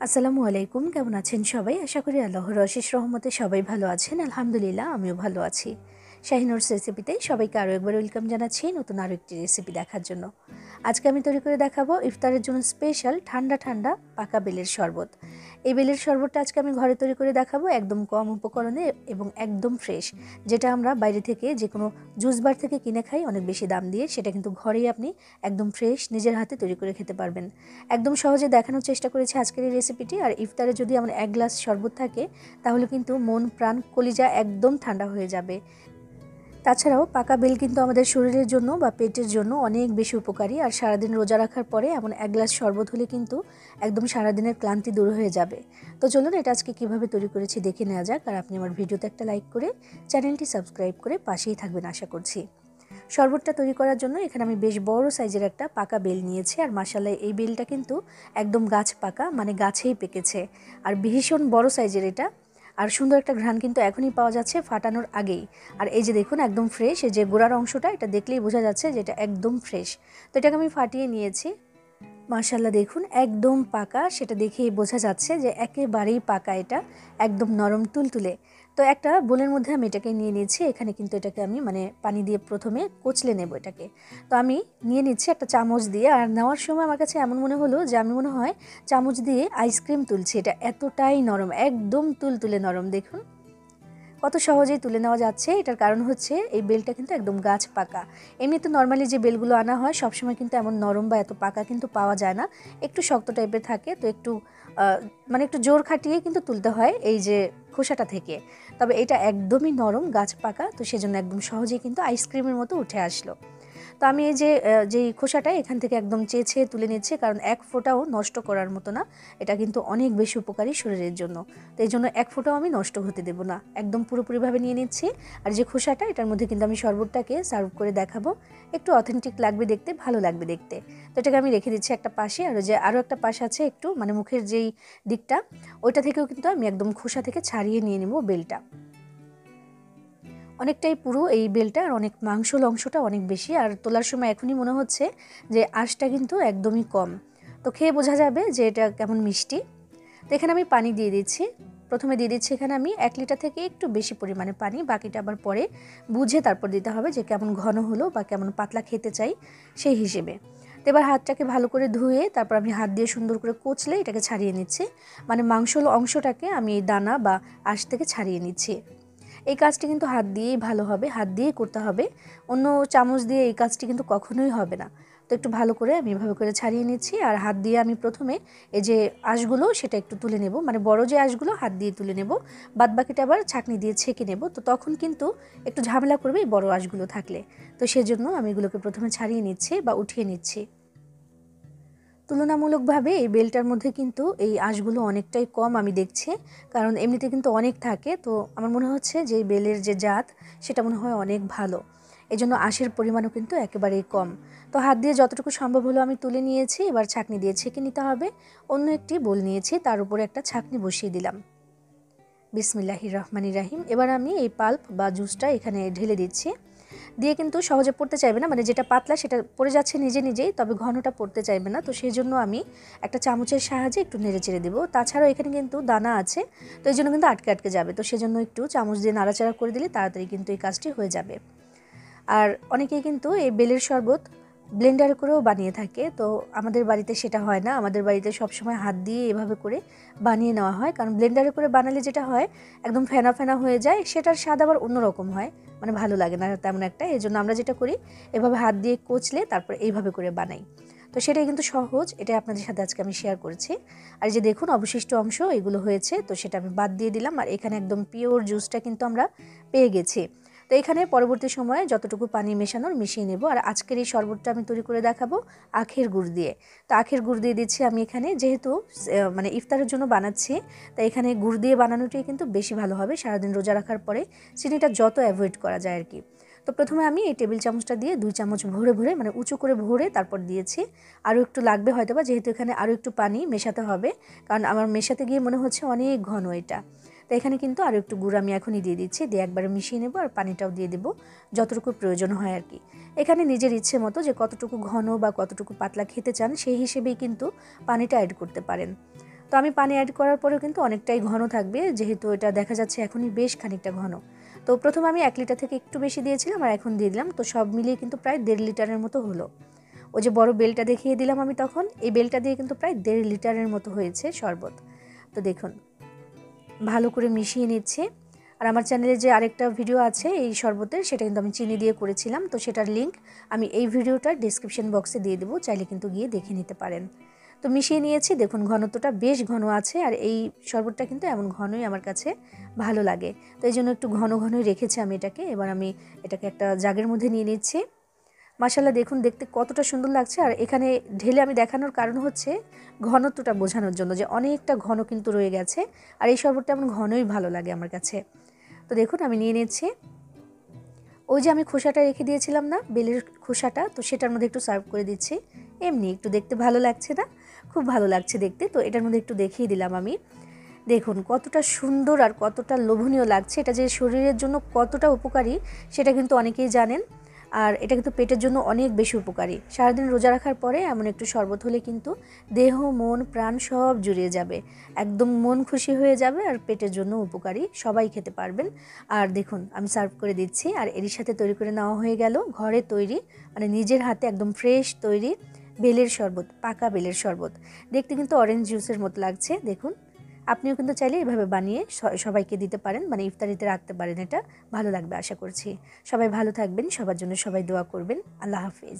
আসসালামু আলাইকুম, কেমন আছেন সবাই? আশা করি আল্লাহর অশেষ রহমতে সবাই ভালো আছেন। আলহামদুলিল্লাহ আমিও ভালো আছি। শাহিনুরস রেসিপিতে সবাইকে আরও একবার ওয়েলকাম জানাচ্ছি নতুন আরও একটি রেসিপি দেখার জন্য। আজকে আমি তৈরি করে দেখাবো ইফতারের জন্য স্পেশাল ঠান্ডা ঠান্ডা পাকা বেলের শরবত। এই বেলের শরবতটা আজকে আমি ঘরে তৈরি করে দেখাবো একদম কম উপকরণে এবং একদম ফ্রেশ। যেটা আমরা বাইরে থেকে যে কোনো জুস বার থেকে কিনে খাই অনেক বেশি দাম দিয়ে, সেটা কিন্তু ঘরেই আপনি একদম ফ্রেশ নিজের হাতে তৈরি করে খেতে পারবেন। একদম সহজে দেখানোর চেষ্টা করেছি আজকের এই রেসিপিটি। আর ইফতারে যদি আমার এক গ্লাস শরবত থাকে তাহলে কিন্তু মন প্রাণ কলিজা একদম ঠান্ডা হয়ে যাবে। তাছাড়াও পাকা বেল কিন্তু আমাদের শরীরের জন্য বা পেটের জন্য অনেক বেশি উপকারী। আর সারাদিন রোজা রাখার পরে এমন এক গ্লাস শরবত হলে কিন্তু একদম সারাদিনের ক্লান্তি দূর হয়ে যাবে। তো চলুন এটা আজকে কীভাবে তৈরি করেছি দেখে নেওয়া যাক। আর আপনি আমার ভিডিওতে একটা লাইক করে চ্যানেলটি সাবস্ক্রাইব করে পাশেই থাকবেন আশা করছি। শরবতটা তৈরি করার জন্য এখানে আমি বেশ বড় সাইজের একটা পাকা বেল নিয়েছি। আর মাশাআল্লাহ এই বেলটা কিন্তু একদম গাছ পাকা, মানে গাছেই পেকেছে। আর ভীষণ বড় সাইজের এটা। আর সুন্দর একটা ঘ্রাণ কিন্তু এখনই পাওয়া যাচ্ছে ফাটানোর আগেই। আর এই যে দেখুন একদম ফ্রেশ, এই যে গোড়ার অংশটা এটা দেখলেই বোঝা যাচ্ছে যে এটা একদম ফ্রেশ। তো এটাকে আমি ফাটিয়ে নিয়েছি। মাশাআল্লাহ দেখুন একদম পাকা, সেটা দেখেই বোঝা যাচ্ছে যে একেবারেই পাকা, এটা একদম নরম তুলতুলে। তো একটা বোলের মধ্যে আমি এটাকে নিয়ে নিয়েছি। এখানে কিন্তু এটাকে আমি পানি দিয়ে প্রথমে কচলে নেব এটাকে। তো আমি নিয়ে নিচ্ছি একটা চামচ দিয়ে। আর নেওয়ার সময় আমার কাছে এমন মনে হলো যে আমি মনে হয় চামচ দিয়ে আইসক্রিম তুলছি। এটা এতটাই নরম, একদম তুলতুলে নরম। দেখুন কত সহজেই তুলে নেওয়া যাচ্ছে। এটার কারণ হচ্ছে এই বেলটা কিন্তু একদম গাছ পাকা। এমনিতে নর্মালি যে বেলগুলো আনা হয় সবসময় কিন্তু এমন নরম বা এত পাকা কিন্তু পাওয়া যায় না, একটু শক্ত টাইপের থাকে। তো একটু একটু জোর খাটিয়ে কিন্তু তুলতে হয় এই যে খোসাটা থেকে। তবে এটা একদমই নরম গাছ পাকা, তো সেজন্য একদম সহজেই কিন্তু আইসক্রিমের মতো উঠে আসলো। তো আমি এই যে যেই খোসাটা এখান থেকে একদম চেয়ে তুলে নিচ্ছি, কারণ এক ফোঁটাও নষ্ট করার মতো না। এটা কিন্তু অনেক বেশি উপকারী শরীরের জন্য। তো এই জন্য এক ফোঁটাও আমি নষ্ট হতে দেবো না, একদম পুরোপুরিভাবে নিয়ে নিচ্ছি। আর যে খোসাটা এটার মধ্যে কিন্তু আমি শরবতটাকে সার্ভ করে দেখাবো। একটু অথেন্টিক লাগবে দেখতে, ভালো লাগবে দেখতে। তো এটাকে আমি রেখে দিচ্ছি একটা পাশে। আর যে আরও একটা পাশ আছে একটু মুখের যেই দিকটা, ওইটা থেকেও কিন্তু আমি একদম খোসা থেকে ছাড়িয়ে নিয়ে নেব বেলটা। অনেকটাই পুরো এই বেলটা, আর অনেক মাংসল অংশটা অনেক বেশি। আর তোলার সময় এখনই মনে হচ্ছে যে আঁশটা কিন্তু একদমই কম। তো খেয়ে বোঝা যাবে যে এটা কেমন মিষ্টি। তো এখানে আমি পানি দিয়ে দিচ্ছি। প্রথমে দিয়ে দিচ্ছি এখানে আমি 1 লিটার থেকে একটু বেশি পরিমাণে পানি, বাকিটা আবার পরে বুঝে তারপর দিতে হবে যে কেমন ঘন হলো বা কেমন পাতলা খেতে চাই সেই হিসেবে। তো এবার হাতটাকে ভালো করে ধুয়ে তারপর আমি হাত দিয়ে সুন্দর করে কচলে এটাকে ছাড়িয়ে নিচ্ছি। মাংসল অংশটাকে আমি এই দানা বা আঁশ থেকে ছাড়িয়ে নিচ্ছি। এই কাজটি কিন্তু হাত দিয়েই ভালো হবে, হাত দিয়েই করতে হবে। অন্য চামচ দিয়ে এই কাজটি কিন্তু কখনোই হবে না। তো একটু ভালো করে আমি এভাবে করে ছাড়িয়ে নিচ্ছি। আর হাত দিয়ে আমি প্রথমে এই যে আঁশগুলো সেটা একটু তুলে নেব, বড় যে আঁশগুলো হাত দিয়ে তুলে নেব, বাদ বাকিটা আবার ছাঁকনি দিয়ে ছেঁকে নেব। তো তখন কিন্তু একটু ঝামেলা করবে এই বড় আঁশগুলো থাকলে। তো সেজন্য আমি এগুলোকে প্রথমে ছাড়িয়ে নিচ্ছি বা উঠিয়ে নিচ্ছি। তুলনামূলকভাবে এই বেলটার মধ্যে কিন্তু এই আঁশগুলো অনেকটাই কম আমি দেখছি, কারণ এমনিতে কিন্তু অনেক থাকে। তো আমার মনে হচ্ছে যে এই বেলের যে জাত সেটা মনে হয় অনেক ভালো, এই জন্য আঁশের পরিমাণও কিন্তু একেবারেই কম। তো হাত দিয়ে যতটুকু সম্ভব হলো আমি তুলে নিয়েছি। এবার ছাঁকনি দিয়ে ছেঁকে নিতে হবে। অন্য একটি বোল নিয়েছি, তার উপরে একটা ছাঁকনি বসিয়ে দিলাম। বিসমিল্লাহির রহমানির রাহিম। এবার আমি এই পাল্প বা জুসটা এখানে ঢেলে দিচ্ছি। দিয়ে কিন্তু সহজে পড়তে চাইবে না, যেটা পাতলা সেটা পড়ে যাচ্ছে নিজে নিজেই, তবে ঘনটা পড়তে চাইবে না। তো সেই জন্য আমি একটা চামচের সাহায্যে একটু নেড়ে চেড়ে দেবো। তাছাড়াও এখানে কিন্তু দানা আছে, তো এই জন্য কিন্তু আটকে আটকে যাবে। তো সেজন্য একটু চামচ দিয়ে নাড়াচাড়া করে দিলে তাড়াতাড়ি কিন্তু এই কাজটি হয়ে যাবে। আর অনেকেই কিন্তু এই বেলের শরবত ব্লেন্ডার করেও বানিয়ে থাকে। তো আমাদের বাড়িতে সেটা হয় না। আমাদের বাড়িতে সবসময় হাত দিয়ে এভাবে করে বানিয়ে নেওয়া হয়, কারণ ব্লেন্ডারে করে বানালে যেটা হয় একদম ফেনা ফেনা হয়ে যায়, সেটার স্বাদ আবার অন্যরকম হয়, ভালো লাগে না তেমন একটা। এই জন্য আমরা যেটা করি এভাবে হাত দিয়ে কচলে তারপর এইভাবে করে বানাই। তো সেটাই কিন্তু সহজ, এটাই আপনাদের সাথে আজকে আমি শেয়ার করছি। আর যে দেখুন অবশিষ্ট অংশ এগুলো হয়েছে, তো সেটা আমি বাদ দিয়ে দিলাম। আর এখানে একদম পিওর জুসটা কিন্তু আমরা পেয়ে গেছি। তো এখানে পরবর্তী সময়ে যতটুকু পানি মেশানোর মিশিয়ে নেব। আর আজকের এই শরবতটা আমি তৈরি করে দেখাবো আখের গুড় দিয়ে। তো আখের গুড় দিয়ে দিচ্ছি আমি এখানে, যেহেতু ইফতারের জন্য বানাচ্ছি, তাই এখানে গুড় দিয়ে বানানোটাই কিন্তু বেশি ভালো হবে। সারাদিন রোজা রাখার পরে চিনিটা যত অ্যাভয়েড করা যায় আর কি। তো প্রথমে আমি এই টেবিল চামচটা দিয়ে 2 চামচ ভরে ভরে উঁচু করে ভরে তারপর দিয়েছি। আরও একটু লাগবে হয়তো বা, যেহেতু এখানে আরও একটু পানি মেশাতে হবে, কারণ আমার মেশাতে গিয়ে মনে হচ্ছে অনেক ঘন এটা। তো এখানে কিন্তু আরও একটু গুড় আমি এখনই দিয়ে দিচ্ছি, দিয়ে একবারে মিশিয়ে নেব। আর পানিটাও দিয়ে দেবো যতটুকু প্রয়োজন হয় আর কি। এখানে নিজের ইচ্ছে মতো যে কতটুকু ঘন বা কতটুকু পাতলা খেতে চান সেই হিসেবেই কিন্তু পানিটা অ্যাড করতে পারেন। তো আমি পানি অ্যাড করার পরেও কিন্তু অনেকটাই ঘন থাকবে, যেহেতু এটা দেখা যাচ্ছে এখনই বেশ খানিকটা ঘন। তো প্রথমে আমি 1 লিটার থেকে একটু বেশি দিয়েছিলাম আর এখন দিয়ে দিলাম, তো সব মিলিয়ে কিন্তু প্রায় 1.5 লিটারের মতো হলো। ওই যে বড় বেলটা দেখিয়ে দিলাম আমি তখন, এই বেলটা দিয়ে কিন্তু প্রায় 1.5 লিটারের মতো হয়েছে শরবত। তো দেখুন ভালো করে মিশিয়ে নিচ্ছে। আর আমার চ্যানেলে যে আরেকটা ভিডিও আছে এই শরবতের, সেটা কিন্তু আমি চিনি দিয়ে করেছিলাম, তো সেটার লিঙ্ক আমি এই ভিডিওটার ডেসক্রিপশন বক্সে দিয়ে দেবো, চাইলে কিন্তু গিয়ে দেখে নিতে পারেন। তো মিশিয়ে নিয়েছি, দেখুন ঘনত্বটা বেশ ঘন আছে, আর এই শরবতটা কিন্তু এমন ঘনই আমার কাছে ভালো লাগে। তো এই জন্য একটু ঘন ঘনই রেখেছি আমি এটাকে। এবার আমি এটাকে একটা জাগের মধ্যে নিয়ে নিচ্ছি। মাশাআল্লাহ দেখুন দেখতে কতটা সুন্দর লাগছে। আর এখানে ঢেলে আমি দেখানোর কারণ হচ্ছে ঘনত্বটা বোঝানোর জন্য, যে অনেকটা ঘন কিন্তু রয়ে গেছে, আর এই শরবতটা এমন ঘনই ভালো লাগে আমার কাছে। তো দেখুন আমি নিয়ে নিচ্ছি। ওই যে আমি খোসাটা রেখে দিয়েছিলাম না, বেলের খোসাটা, তো সেটার মধ্যে একটু সার্ভ করে দিচ্ছি। এমনি একটু দেখতে ভালো লাগছে না, খুব ভালো লাগছে দেখতে, তো এটার মধ্যে একটু দেখিয়ে দিলাম আমি। দেখুন কতটা সুন্দর আর কতটা লোভনীয় লাগছে। এটা যে শরীরের জন্য কতটা উপকারী সেটা কিন্তু অনেকেই জানেন, আর এটা কিন্তু পেটের জন্য অনেক বেশি উপকারী। সারাদিন রোজা রাখার পরে এমন একটু শরবত হলে কিন্তু দেহ মন প্রাণ সব জুড়িয়ে যাবে, একদম মন খুশি হয়ে যাবে, আর পেটের জন্য উপকারী, সবাই খেতে পারবেন। আর দেখুন আমি সার্ভ করে দিচ্ছি, আর এরই সাথে তৈরি করে নেওয়া হয়ে গেল ঘরে তৈরি, মানে নিজের হাতে একদম ফ্রেশ তৈরি বেলের শরবত, পাকা বেলের শরবত। দেখতে কিন্তু অরেঞ্জ জুসের মতো লাগছে। দেখুন আপনিও কিন্তু চাইলে এভাবে বানিয়ে সবাইকে দিতে পারেন, মানে ইফতারিতে রাখতে পারেন, এটা ভালো লাগবে আশা করছি। সবাই ভালো থাকবেন, সবার জন্য সবাই দোয়া করবেন। আল্লাহ হাফিজ।